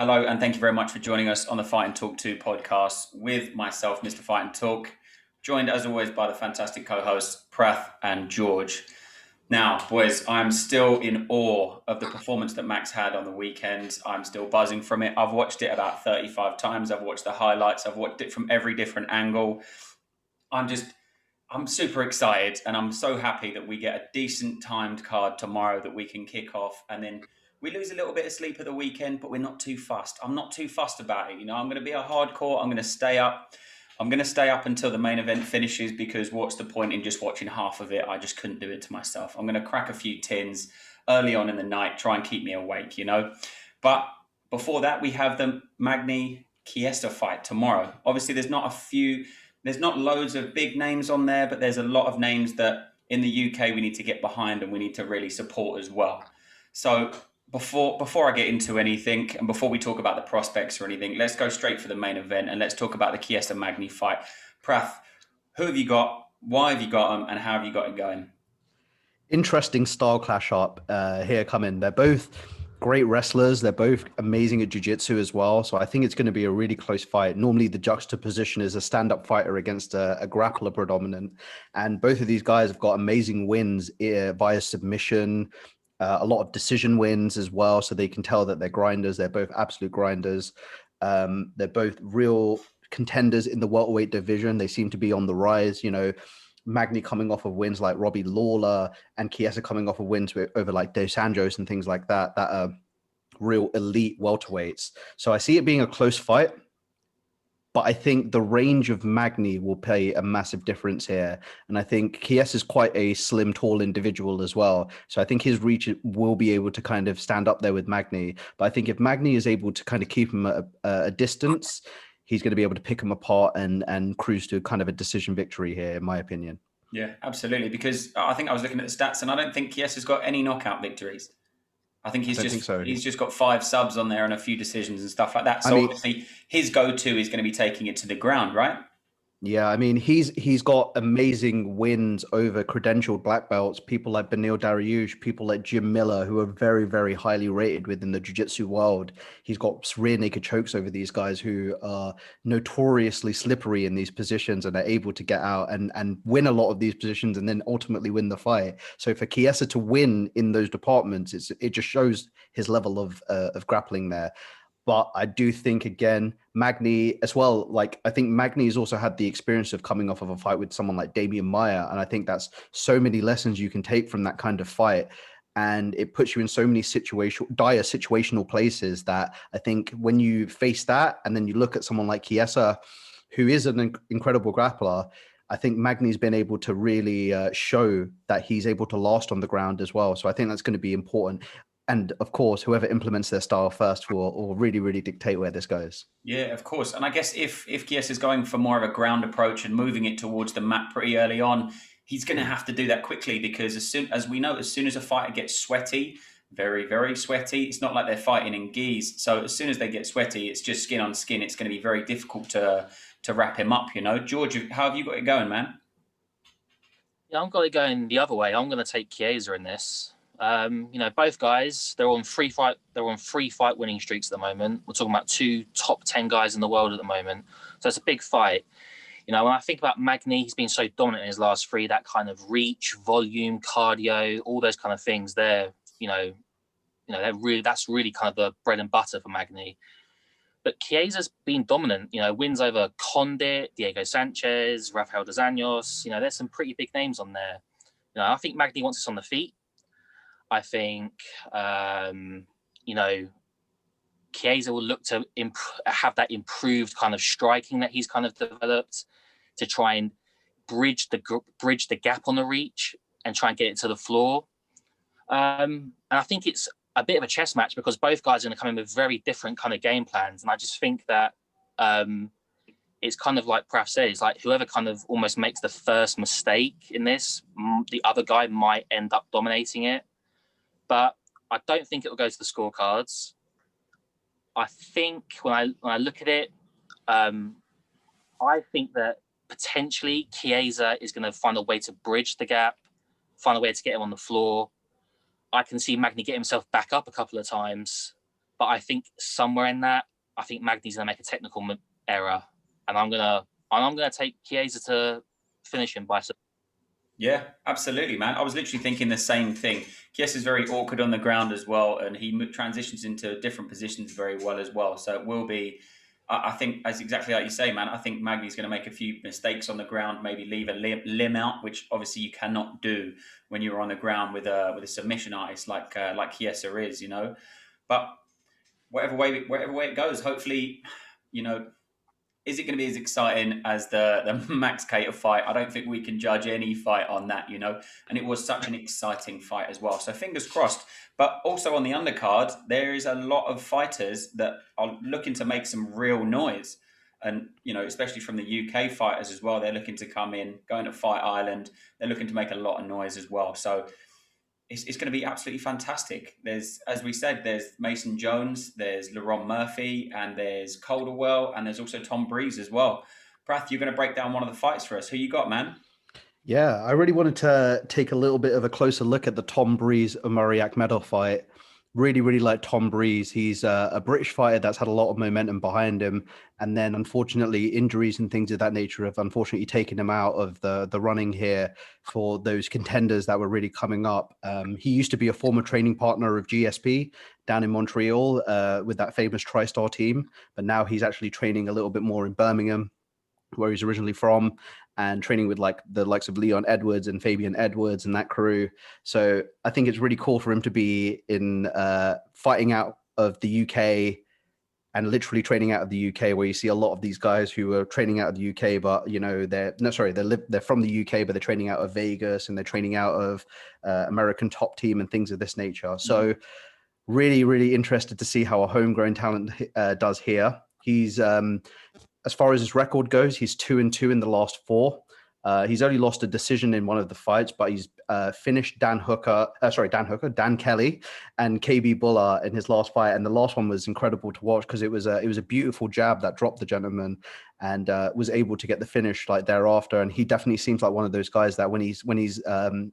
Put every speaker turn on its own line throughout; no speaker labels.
Hello, and thank you very much for joining us on the Fight and Talk 2 podcast with myself, Mr. Fight and Talk, joined as always by the fantastic co-hosts, Prath and George. Now, boys, I'm still in awe of the performance that Max had on the weekend. I'm still buzzing from it. I've watched it about 35 times. I've watched the highlights. I've watched it from every different angle. I'm super excited, and I'm so happy that we get a decent timed card tomorrow that we can kick off, and then we lose a little bit of sleep at the weekend, but we're not too fussed. I'm not too fussed about it. I'm going to be a hardcore. I'm going to stay up. I'm going to stay up until the main event finishes, because what's the point in just watching half of it? I just couldn't do it to myself. I'm going to crack a few tins early on in the night, try and keep me awake, But before that, we have the Magny Chiesa fight tomorrow. Obviously, there's not loads of big names on there, but there's a lot of names that in the UK we need to get behind and we need to really support as well. So before I get into anything, and before we talk about the prospects or anything, let's go straight for the main event and let's talk about the Chiesa Magny fight. Prath, who have you got? Why have you got them? And how have you got it going?
Interesting style clash up here coming. They're both great wrestlers. They're both amazing at jiu-jitsu as well. So I think it's going to be a really close fight. Normally the juxtaposition is a stand-up fighter against a grappler predominant. And both of these guys have got amazing wins via submission, a lot of decision wins as well. So they can tell that they're grinders. They're both absolute grinders. They're both real contenders in the welterweight division. They seem to be on the rise, Magny coming off of wins like Robbie Lawler, and Chiesa coming off of wins over like Dos Anjos and things like that are real elite welterweights. So I see it being a close fight, but I think the range of Magny will play a massive difference here. And I think Chiesa is quite a slim, tall individual as well. So I think his reach will be able to kind of stand up there with Magny. But I think if Magny is able to kind of keep him at a distance, he's going to be able to pick them apart and cruise to kind of a decision victory here, in my opinion.
Yeah, absolutely. Because I think I was looking at the stats, and I don't think Chiesa's got any knockout victories. I think he's just got 5 subs on there and a few decisions and stuff like that. So obviously his go-to is going to be taking it to the ground, right?
Yeah, I mean, he's got amazing wins over credentialed black belts, people like Benil Dariush, people like Jim Miller, who are very, very highly rated within the jiu-jitsu world. He's got rear naked chokes over these guys who are notoriously slippery in these positions and are able to get out and win a lot of these positions and then ultimately win the fight. So for Chiesa to win in those departments, it just shows his level of grappling there. But I do think, again, Magny as well, like I think Magny has also had the experience of coming off of a fight with someone like Damian Maia. And I think that's so many lessons you can take from that kind of fight. And it puts you in so many dire situational places that I think when you face that and then you look at someone like Chiesa, who is an incredible grappler, I think Magny's been able to really show that he's able to last on the ground as well. So I think that's going to be important. And of course, whoever implements their style first will really, really dictate where this goes.
Yeah, of course. And I guess if Chiesa is going for more of a ground approach and moving it towards the mat pretty early on, he's going to have to do that quickly, because as soon as a fighter gets sweaty, very, very sweaty, it's not like they're fighting in gis. So as soon as they get sweaty, it's just skin on skin. It's going to be very difficult to wrap him up, George, how have you got it going, man?
Yeah, I've got it going the other way. I'm going to take Chiesa in this. Both guys, they're on three fight winning streaks at the moment. We're talking about 2 top 10 guys in the world at the moment. So it's a big fight. When I think about Magny, he's been so dominant in his last 3, that kind of reach, volume, cardio, all those kind of things there, that's really kind of the bread and butter for Magny. But Chiesa's been dominant, wins over Condit, Diego Sanchez, Rafael dos Anjos. There's some pretty big names on there. I think Magny wants us on the feet. I think, Chiesa will look to have that improved kind of striking that he's kind of developed to try and bridge the gap on the reach and try and get it to the floor. And I think it's a bit of a chess match, because both guys are going to come in with very different kind of game plans. And I just think that it's kind of like Praf said, it's like whoever kind of almost makes the first mistake in this, the other guy might end up dominating it. But I don't think it will go to the scorecards. I think when I look at it, I think that potentially Chiesa is going to find a way to bridge the gap, find a way to get him on the floor. I can see Magny get himself back up a couple of times, But I think somewhere in that, I think Magny's going to make a technical error, and I'm gonna take Chiesa to finish him by.
Yeah, absolutely, man. I was literally thinking the same thing. Chiesa's very awkward on the ground as well, and he transitions into different positions very well as well. So it will be, I think, as exactly like you say, man. I think Magny's going to make a few mistakes on the ground, maybe leave a limb out, which obviously you cannot do when you're on the ground with a submission artist like Chiesa is, you know. But whatever way it goes, hopefully, you know. Is it going to be as exciting as the Max Cater fight? I don't think we can judge any fight on that, you know. And it was such an exciting fight as well. So fingers crossed. But also on the undercard, there is a lot of fighters that are looking to make some real noise. And, you know, especially from the UK fighters as well, they're looking to come in, going to Fight Island. They're looking to make a lot of noise as well. So it's going to be absolutely fantastic. There's, as we said, there's Mason Jones, there's Laurent Murphy, and there's Calderwell, and there's also Tom Breeze as well. Prath, you're going to break down one of the fights for us. Who you got, man?
Yeah, I really wanted to take a little bit of a closer look at the Tom Breeze Omari Akhmedov fight. Really, really like Tom Breeze. He's a British fighter that's had a lot of momentum behind him. And then unfortunately, injuries and things of that nature have unfortunately taken him out of the running here for those contenders that were really coming up. He used to be a former training partner of GSP down in Montreal with that famous TriStar team. But now he's actually training a little bit more in Birmingham, where he's originally from, and training with like the likes of Leon Edwards and Fabian Edwards and that crew. So I think it's really cool for him to be in fighting out of the UK and literally training out of the UK, where you see a lot of these guys who are training out of the UK, but you know, they're from the UK, but they're training out of Vegas and they're training out of American Top Team and things of this nature. So really, really interested to see how a homegrown talent does here. He's as far as his record goes, he's 2-2 in the last 4. He's only lost a decision in one of the fights, but he's finished Dan Kelly and KB Buller in his last fight. And the last one was incredible to watch because it was a beautiful jab that dropped the gentleman and was able to get the finish like thereafter. And he definitely seems like one of those guys that when he's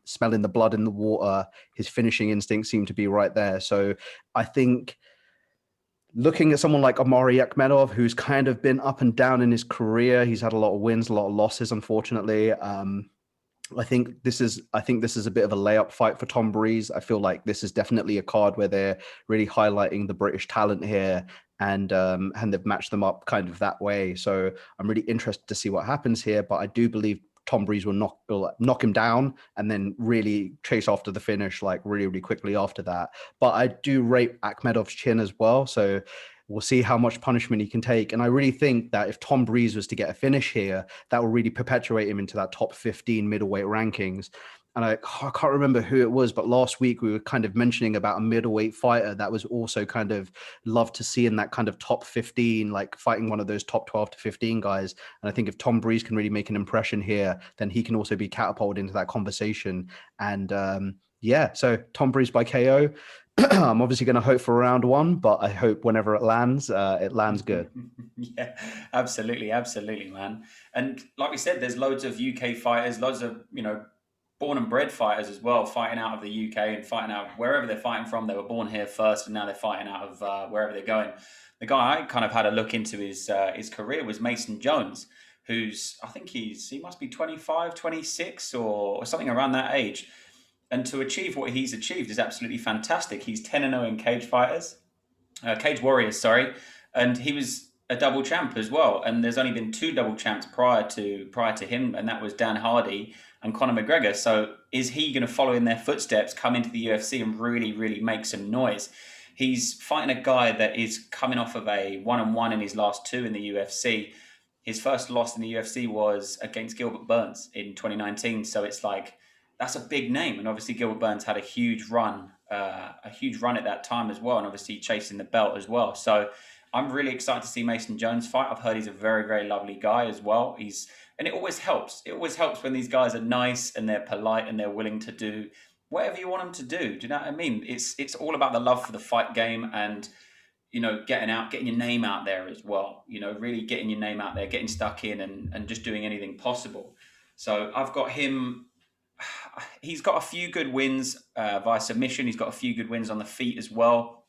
smelling the blood in the water, his finishing instincts seem to be right there. So I think looking at someone like Omari Akhmedov, who's kind of been up and down in his career, he's had a lot of wins, a lot of losses, unfortunately. I think this is a bit of a layup fight for Tom Breeze. I feel like this is definitely a card where they're really highlighting the British talent here, and they've matched them up kind of that way. So I'm really interested to see what happens here. But I do believe Tom Breeze will knock him down and then really chase after the finish, like really, really quickly after that. But I do rate Akhmedov's chin as well. So we'll see how much punishment he can take. And I really think that if Tom Breeze was to get a finish here, that will really perpetuate him into that top 15 middleweight rankings. And I can't remember who it was, but last week we were kind of mentioning about a middleweight fighter that was also kind of loved to see in that kind of top 15, like fighting one of those top 12 to 15 guys. And I think if Tom Breeze can really make an impression here, then he can also be catapulted into that conversation. And so Tom Breeze by KO. I'm obviously going to hope for round 1, but I hope whenever it lands good.
Yeah, absolutely, man. And like we said, there's loads of UK fighters, loads of, you know, born and bred fighters as well, fighting out of the UK and fighting out wherever they're fighting from. They were born here first, and now they're fighting out of wherever they're going. The guy I kind of had a look into his career was Mason Jones, who's, I think he must be 25, 26 or something around that age. And to achieve what he's achieved is absolutely fantastic. He's 10-0 in Cage Warriors, sorry, and he was a double champ as well. And there's only been 2 double champs prior to him, and that was Dan Hardy and Conor McGregor. So is he going to follow in their footsteps, come into the UFC and really, really make some noise? He's fighting a guy that is coming off of a 1-1 in his last 2 in the UFC. His first loss in the UFC was against Gilbert Burns in 2019. So it's like, that's a big name. And obviously Gilbert Burns had a huge run at that time as well. And obviously chasing the belt as well. So I'm really excited to see Mason Jones fight. I've heard he's a very, very lovely guy as well. And it always helps. It always helps when these guys are nice and they're polite and they're willing to do whatever you want them to do. Do you know what I mean? It's all about the love for the fight game and, you know, getting your name out there as well. You know, really getting your name out there, getting stuck in and just doing anything possible. So I've got him. He's got a few good wins via submission. He's got a few good wins on the feet as well.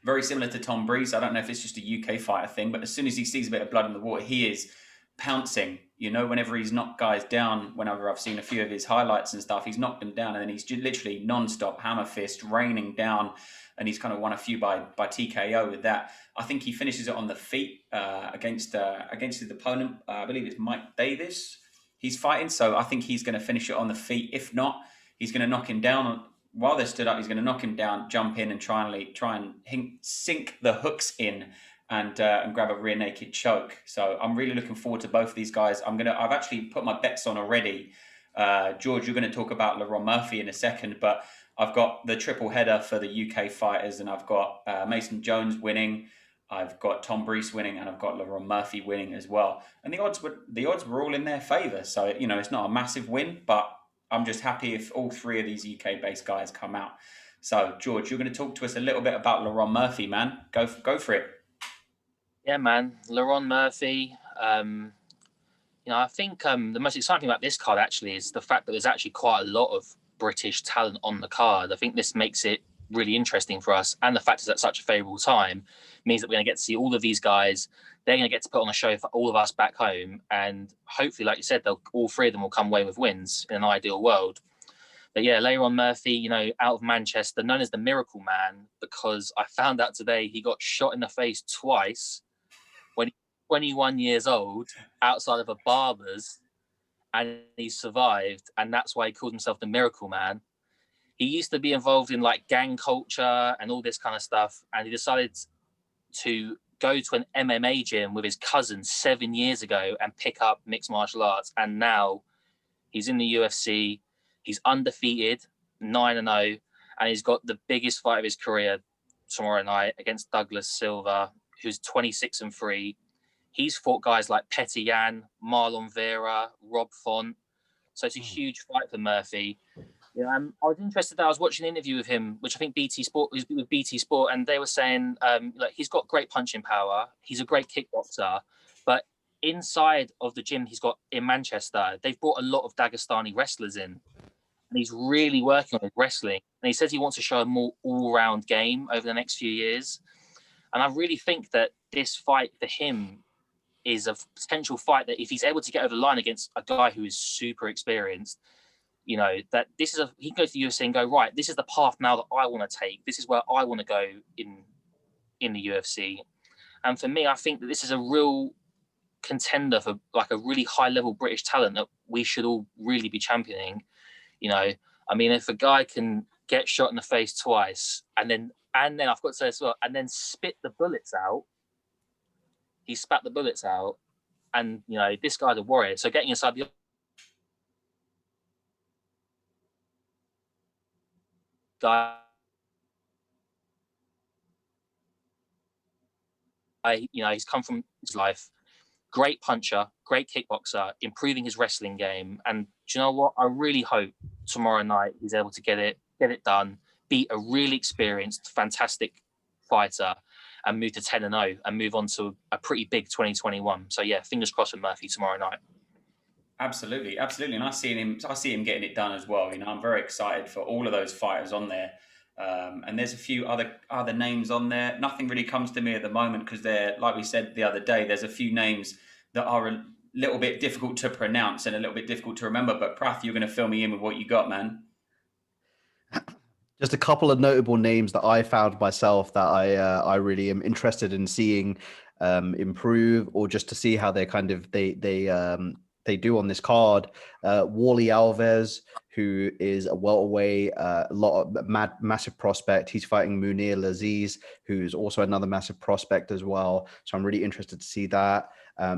very similar to Tom Breeze. I don't know if it's just a UK fighter thing, but as soon as he sees a bit of blood in the water, he is pouncing. You know, whenever he's knocked guys down, whenever I've seen a few of his highlights and stuff, he's knocked them down, and then he's just literally non-stop hammer fist raining down, and he's kind of won a few by TKO with that. I think he finishes it on the feet against his opponent. I believe it's Mike Davis he's fighting, so I think he's going to finish it on the feet. If not, he's going to knock him down. While they're stood up, he's going to knock him down, jump in, and try and sink the hooks in and grab a rear naked choke. So I'm really looking forward to both of these guys. I've actually put my bets on already. George, you're going to talk about Lerone Murphy in a second, but I've got the triple header for the UK fighters, and I've got Mason Jones winning, I've got Tom Breese winning, and I've got Lerone Murphy winning as well. And the odds were all in their favour. So it's not a massive win, but I'm just happy if all three of these UK-based guys come out. So, George, you're going to talk to us a little bit about Lerone Murphy, man. Go for it.
Yeah, man. Lerone Murphy. I think the most exciting thing about this card actually is the fact that there's actually quite a lot of British talent on the card. I think this makes it really interesting for us. And the fact it's at such a favourable time means that we're going to get to see all of these guys. They're going to get to put on a show for all of us back home. And hopefully, like you said, all three of them will come away with wins in an ideal world. But yeah, Lerone Murphy, out of Manchester, known as the Miracle Man, because I found out today he got shot in the face twice when he was 21 years old outside of a barber's, and he survived. And that's why he called himself the Miracle Man. He used to be involved in like gang culture and all this kind of stuff. And he decided to go to an MMA gym with his cousin 7 years ago and pick up mixed martial arts. And now he's in the UFC. He's undefeated, 9-0, and he's got the biggest fight of his career tomorrow night against Douglas Silva, who's 26-3. He's fought guys like Petr Yan, Marlon Vera, Rob Font. So it's a huge fight for Murphy. I was interested that I was watching an interview with him, which I think BT Sport was with BT Sport, and they were saying he's got great punching power. He's a great kickboxer, but inside of the gym he's got in Manchester, they've brought a lot of Dagestani wrestlers in, and he's really working on his wrestling. And he says he wants to show a more all-round game over the next few years. And I really think that this fight for him is a potential fight that if he's able to get over the line against a guy who is super experienced, that this is he can go to the UFC and go, right, this is the path now that I want to take. This is where I want to go in the UFC. And for me, I think that this is a real contender for like a really high level British talent that we should all really be championing. If a guy can get shot in the face twice and then I've got to say as well, and then spit the bullets out, he spat the bullets out, and this guy's a warrior. So getting inside the guy, he's come from his life. Great puncher, great kickboxer, improving his wrestling game. And do you know what? I really hope tomorrow night he's able to get it done, beat a really experienced, fantastic fighter, and move to 10-0 and move on to a pretty big 2021. So yeah, fingers crossed for Murphy tomorrow night.
Absolutely. And I see him getting it done as well. I'm very excited for all of those fighters on there. And there's a few other names on there. Nothing really comes to me at the moment because they're, like we said the other day, there's a few names that are a little bit difficult to pronounce and a little bit difficult to remember. But Prath, you're going to fill me in with what you got, man.
Just a couple of notable names that I found myself that I really am interested in seeing improve, or just to see how they kind of they do on this card. Wally Alves, who is a welterweight, massive prospect. He's fighting Munir Laziz, who's also another massive prospect as well. So I'm really interested to see that.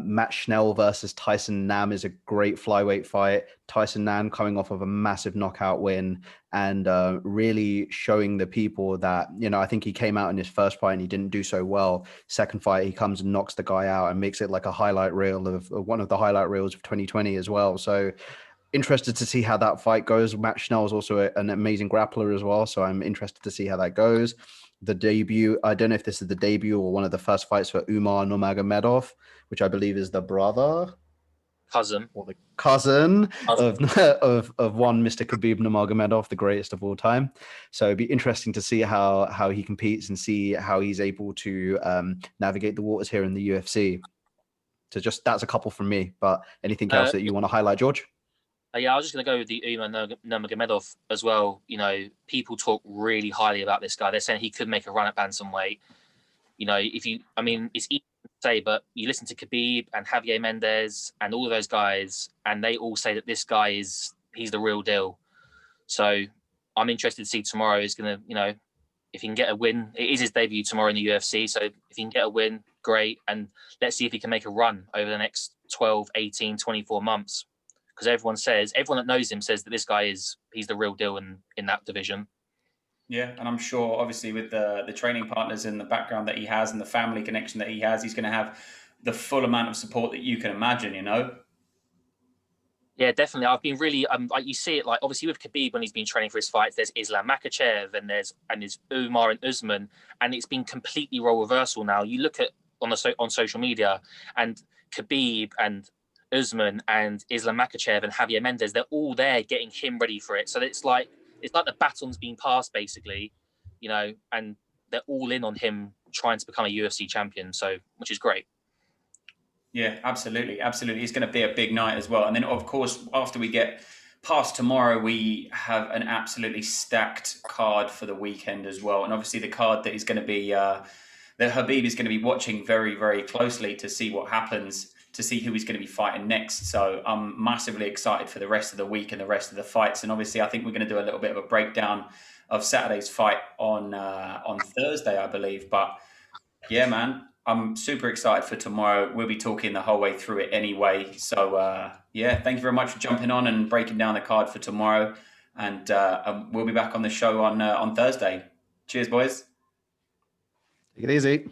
Matt Schnell versus Tyson Nam is a great flyweight fight. Tyson Nam coming off of a massive knockout win and really showing the people that, I think he came out in his first fight and he didn't do so well. Second fight, he comes and knocks the guy out and makes it like a highlight reel of one of the highlight reels of 2020 as well. So interested to see how that fight goes. Matt Schnell is also an amazing grappler as well. So I'm interested to see how that goes. The debut, I don't know if this is the debut or one of the first fights for Umar Nurmagomedov, which I believe is the brother.
cousin
or the cousin
Cousin.
of one Mr. Khabib Nurmagomedov, the greatest of all time. So it'd be interesting to see how he competes and see how he's able to navigate the waters here in the UFC. So just that's a couple from me. But anything else that you want to highlight, George?
Yeah, I was just going to go with the Umar Nurmagomedov as well. You know, people talk really highly about this guy. They're saying he could make a run at bantamweight. You know, I mean, it's easy to say, but you listen to Khabib and Javier Mendez and all of those guys, and they all say that this guy he's the real deal. So I'm interested to see tomorrow is going to, you know, if he can get a win. It is his debut tomorrow in the UFC. So if he can get a win, great. And let's see if he can make a run over the next 12, 18, 24 months. Because everyone that knows him says that this guy he's the real deal in that division.
Yeah, and I'm sure, obviously, with the training partners and the background that he has and the family connection that he has, he's going to have the full amount of support that you can imagine, you know?
Yeah, definitely. I've been really like you see it like obviously with Khabib when he's been training for his fights. There's Islam Makhachev and there's Umar and Usman, and it's been completely role reversal now. You look at on social media, and Khabib and Usman and Islam Makhachev and Javier Mendez, they're all there getting him ready for it. So it's like the baton's been passed basically, you know, and they're all in on him trying to become a UFC champion. So which is great.
Yeah, absolutely. Absolutely. It's going to be a big night as well. And then, of course, after we get past tomorrow, we have an absolutely stacked card for the weekend as well. And obviously the card that is going to be, that Khabib is going to be watching very, very closely to see what happens, to see who he's going to be fighting next. So I'm massively excited for the rest of the week and the rest of the fights. And obviously I think we're going to do a little bit of a breakdown of Saturday's fight on Thursday, I believe. But yeah, man, I'm super excited for tomorrow. We'll be talking the whole way through it anyway. So, yeah, thank you very much for jumping on and breaking down the card for tomorrow. And we'll be back on the show on Thursday. Cheers, boys.
Take it easy.